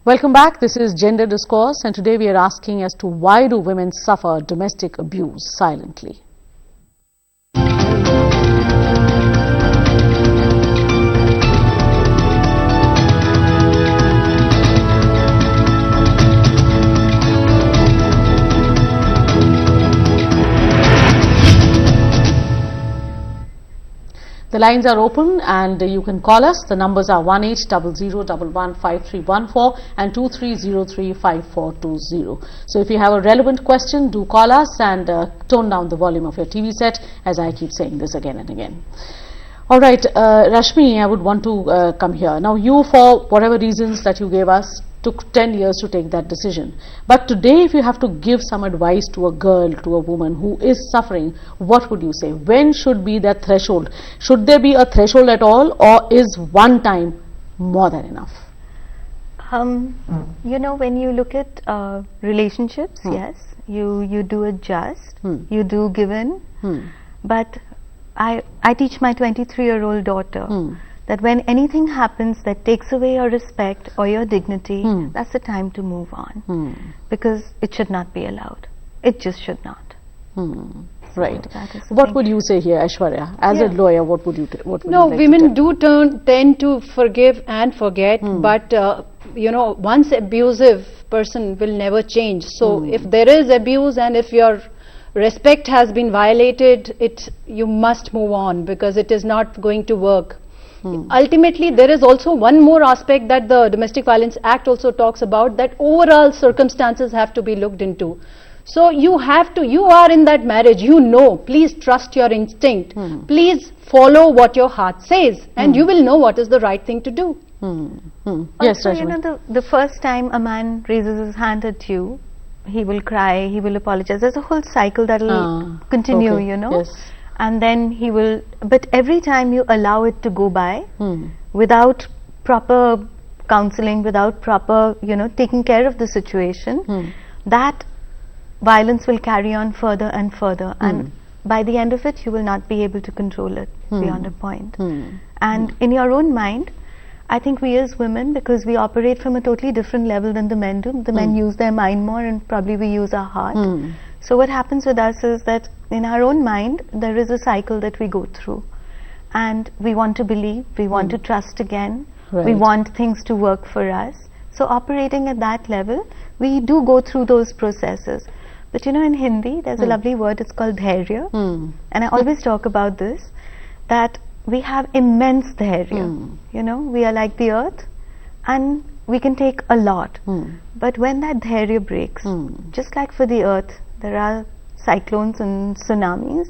Welcome back. This is Gender Discourse, and today we are asking as to why do women suffer domestic abuse silently? The lines are open and you can call us. The numbers are 1800115314 and 23035420. So if you have a relevant question, do call us and tone down the volume of your TV set, as I keep saying this again and again. All right, Rashmi, I would want to come here. Now you, for whatever reasons that you gave us, took 10 years to take that decision. But today, if you have to give some advice to a girl, to a woman who is suffering, what would you say? When should be that threshold? Should there be a threshold at all, or is one time more than enough? You know, when you look at relationships, yes, you do adjust, you do give in, but I teach my 23-year-old daughter that when anything happens that takes away your respect or your dignity, that's the time to move on, because it should not be allowed. It just should not. Right. What would you say here, Aishwarya? As a lawyer, what would you No, women do tend to forgive and forget, but you know, once abusive person will never change. So if there is abuse and if your respect has been violated, you must move on, because it is not going to work. Ultimately, there is also one more aspect that the Domestic Violence Act also talks about, that overall circumstances have to be looked into. So you are in that marriage, you know, please trust your instinct, please follow what your heart says, and you will know what is the right thing to do. Yes, also, you know, the first time a man raises his hand at you, he will cry, he will apologize. There's a whole cycle that will continue, you know. Yes. And then he will, but every time you allow it to go by without proper counseling, without proper, you know, taking care of the situation, that violence will carry on further and further, and by the end of it you will not be able to control it beyond a point. And in your own mind, I think we as women, because we operate from a totally different level than the men do, the men use their mind more and probably we use our heart. So what happens with us is that in our own mind there is a cycle that we go through, and we want to believe, we want to trust again, we want things to work for us. So operating at that level, we do go through those processes. But you know, in Hindi there's a lovely word, it's called dhairya, and I always talk about this, that we have immense dhairya. You know, we are like the earth and we can take a lot, but when that dhairya breaks, just like for the earth there are cyclones and tsunamis,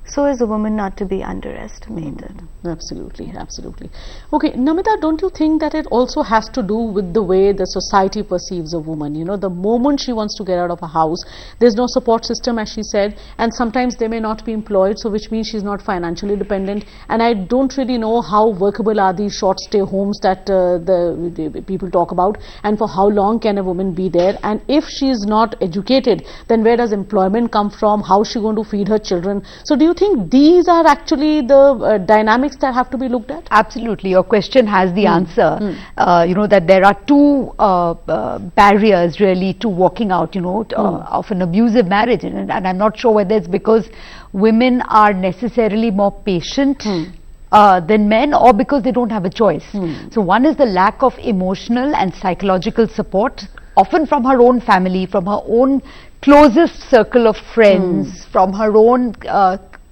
so is a woman not to be underestimated. Absolutely, absolutely. Okay, Namita, don't you think that it also has to do with the way the society perceives a woman? You know, the moment she wants to get out of a house, there's no support system, as she said, and sometimes they may not be employed, so which means she's not financially dependent. And I don't really know how workable are these short stay homes that the people talk about, and for how long can a woman be there? And if she's not educated, then where does employment come from? How is she going to feed her children? So do you think these are actually the dynamics that have to be looked at? Absolutely. Your question has the answer. You know, that there are two barriers really to walking out, you know, of an abusive marriage. And I'm not sure whether it's because women are necessarily more patient than men, or because they don't have a choice. So one is the lack of emotional and psychological support, often from her own family, from her own closest circle of friends, from her own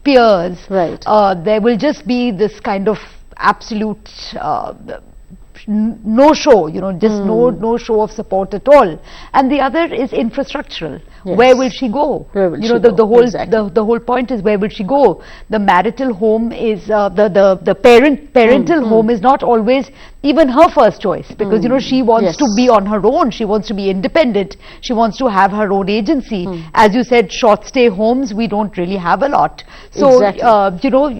peers. There will just be this kind of absolute no show, you know, just no show of support at all. And the other is infrastructural. Where will she go? You know, the whole point is, where will she go? The marital home is the parental home is not always even her first choice, because you know, she wants to be on her own, she wants to be independent, she wants to have her own agency. As you said, short stay homes we don't really have a lot. So you know,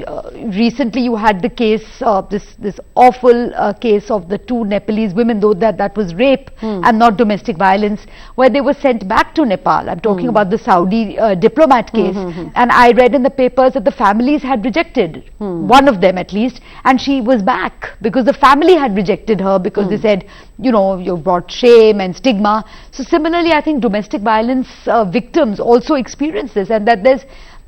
recently you had the case, this awful case of the two Nepalese women, though that was rape and not domestic violence, where they were sent back to Nepal. I I'm talking about the Saudi diplomat case, and I read in the papers that the families had rejected one of them at least, and she was back because the family had rejected her because they said, you know, you brought shame and stigma. So similarly, I think domestic violence victims also experience this, and that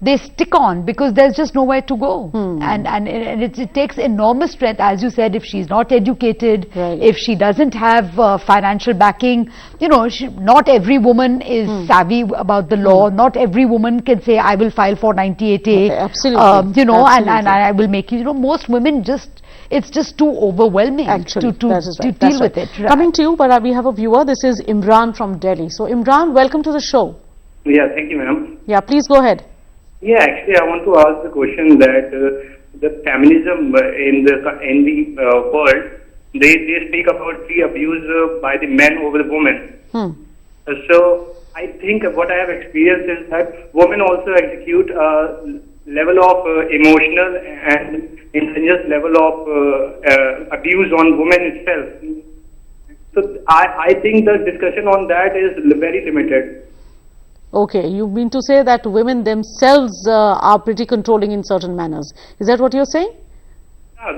they stick on because there's just nowhere to go. And it takes enormous strength, as you said, if she's not educated, if she doesn't have financial backing. You know, not every woman is savvy about the law. Not every woman can say, I will file for 98A. Absolutely. You know, and I will make you know, most women it's just too overwhelming to deal with it. Coming to you, but we have a viewer. This is Imran from Delhi. So Imran, welcome to the show. Yeah, thank you, ma'am. Yeah, please go ahead. Yeah, actually, I want to ask the question that the feminism in the world, they speak about the abuse by the men over the women. So I think what I have experienced is that women also execute a level of emotional and insidious level of abuse on women itself. So I think the discussion on that is very limited. Okay, you mean to say that women themselves are pretty controlling in certain manners. Is that what you're saying?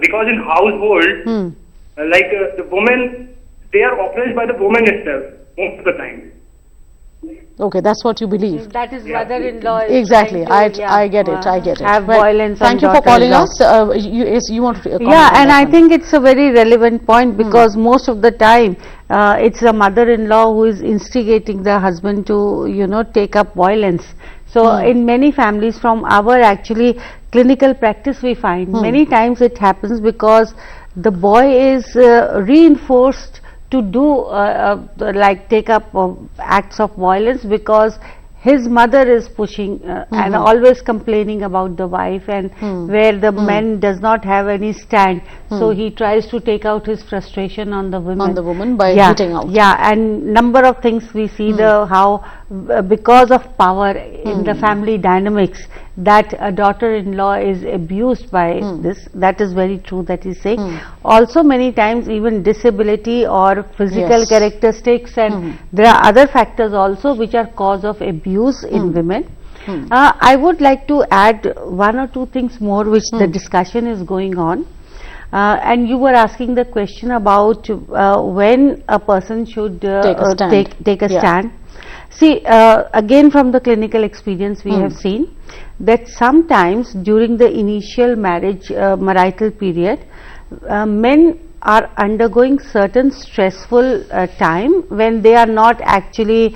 Because in household, like the women, they are oppressed by the woman itself most of the time. Okay, that's what you believe. That is mother-in-law. Exactly, I get it. Have violence. Thank you for calling us. You want to comment? Yeah, and I think it's a very relevant point because most of the time it's the mother-in-law who is instigating the husband to, you know, take up violence. So in many families, from our actually clinical practice, we find many times it happens because the boy is reinforced to do like take up acts of violence because his mother is pushing and always complaining about the wife, and where the man does not have any stand, so he tries to take out his frustration on the women. On the woman by hitting out. Yeah, and number of things we see how because of power in the family dynamics, that a daughter-in-law is abused by this. That is very true that he's saying. Also many times even disability or physical characteristics, and there are other factors also which are cause of abuse in women. I would like to add one or two things more which the discussion is going on. And you were asking the question about when a person should take a stand. See, again from the clinical experience we have seen that sometimes during the initial marital period, men are undergoing certain stressful time when they are not actually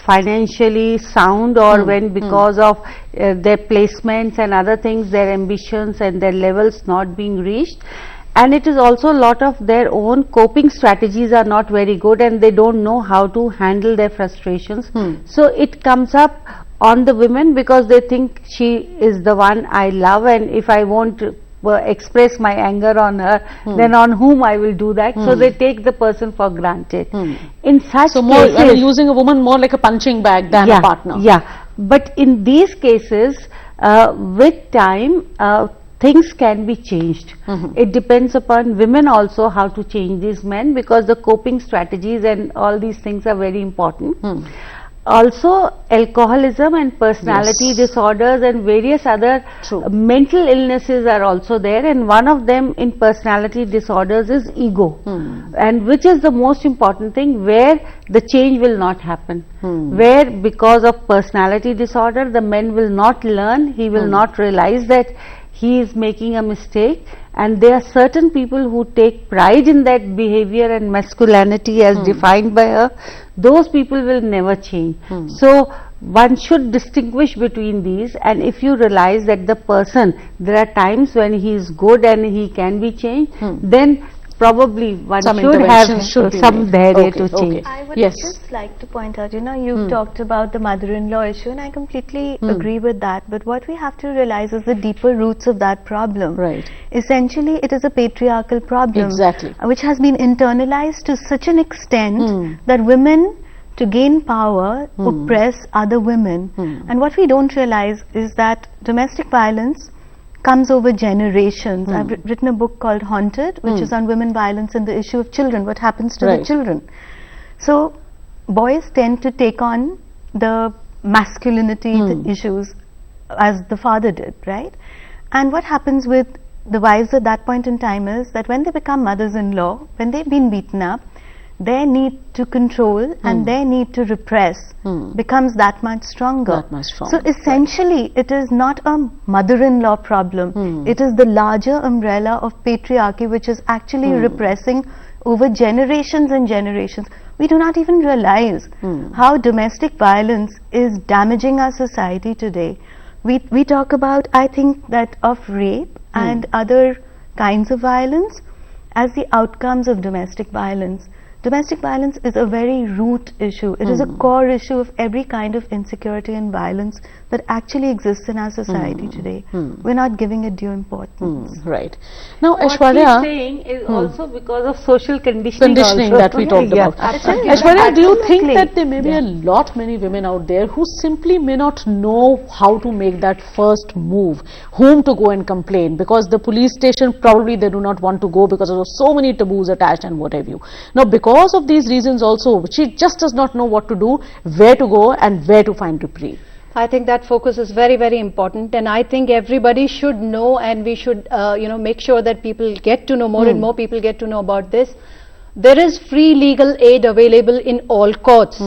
financially sound, or when because of their placements and other things, their ambitions and their levels not being reached. And it is also a lot of their own coping strategies are not very good, and they don't know how to handle their frustrations. So it comes up on the women because they think she is the one I love, and if I won't express my anger on her, then on whom I will do that. So they take the person for granted. In such cases, I mean, using a woman more like a punching bag than a partner. Yeah, but in these cases, with time, things can be changed. It depends upon women also how to change these men, because the coping strategies and all these things are very important. Also, alcoholism and personality disorders and various other mental illnesses are also there, and one of them in personality disorders is ego, and which is the most important thing, where the change will not happen, where because of personality disorder the man will not learn, he will not realize that he is making a mistake, and there are certain people who take pride in that behavior and masculinity as defined by her. Those people will never change. So one should distinguish between these, and if you realize that the person, there are times when he is good and he can be changed, then probably one should have some barrier to change. I would just like to point out, you know, you've talked about the mother-in-law issue, and I completely agree with that, but what we have to realize is the deeper roots of that problem. Right. Essentially, it is a patriarchal problem, which has been internalized to such an extent that women, to gain power, oppress other women. And what we don't realize is that domestic violence comes over generations. I've written a book called Haunted, which is on women violence and the issue of children, what happens to the children. So boys tend to take on the masculinity issues as the father did, right? And what happens with the wives at that point in time is that when they become mothers-in-law, when they've been beaten up, their need to control and their need to repress becomes that much stronger. So essentially, it is not a mother-in-law problem. It is the larger umbrella of patriarchy which is actually repressing over generations and generations. We do not even realize how domestic violence is damaging our society today. We talk about, I think, that of rape and other kinds of violence as the outcomes of domestic violence. Domestic violence is a very root issue. It is a core issue of every kind of insecurity and violence that actually exists in our society today. We're not giving it due importance. Right. Now, what Aishwarya, he's saying is also because of social conditioning also. That we talked about. Aishwarya, do you think that there may be many women out there who simply may not know how to make that first move, whom to go and complain, because the police station probably they do not want to go because there are so many taboos attached and what have you. Now, because of these reasons also, she just does not know what to do, where to go and where to find reprieve. I think that focus is very, very important, and I think everybody should know, and we should make sure that people get to know more and more people get to know about this. There is free legal aid available in all courts.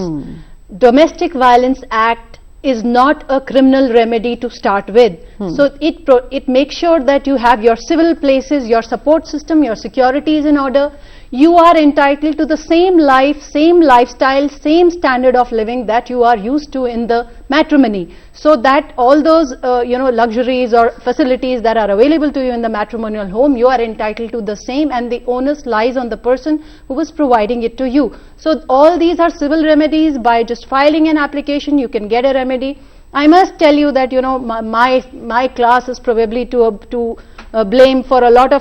Domestic Violence Act is not a criminal remedy to start with. So it makes sure that you have your civil places, your support system, your security is in order. You are entitled to the same life, same lifestyle, same standard of living that you are used to in the matrimony. So that all those luxuries or facilities that are available to you in the matrimonial home, you are entitled to the same, and the onus lies on the person who is providing it to you. So all these are civil remedies. By just filing an application, you can get a remedy. I must tell you that my class is probably to blame for a lot of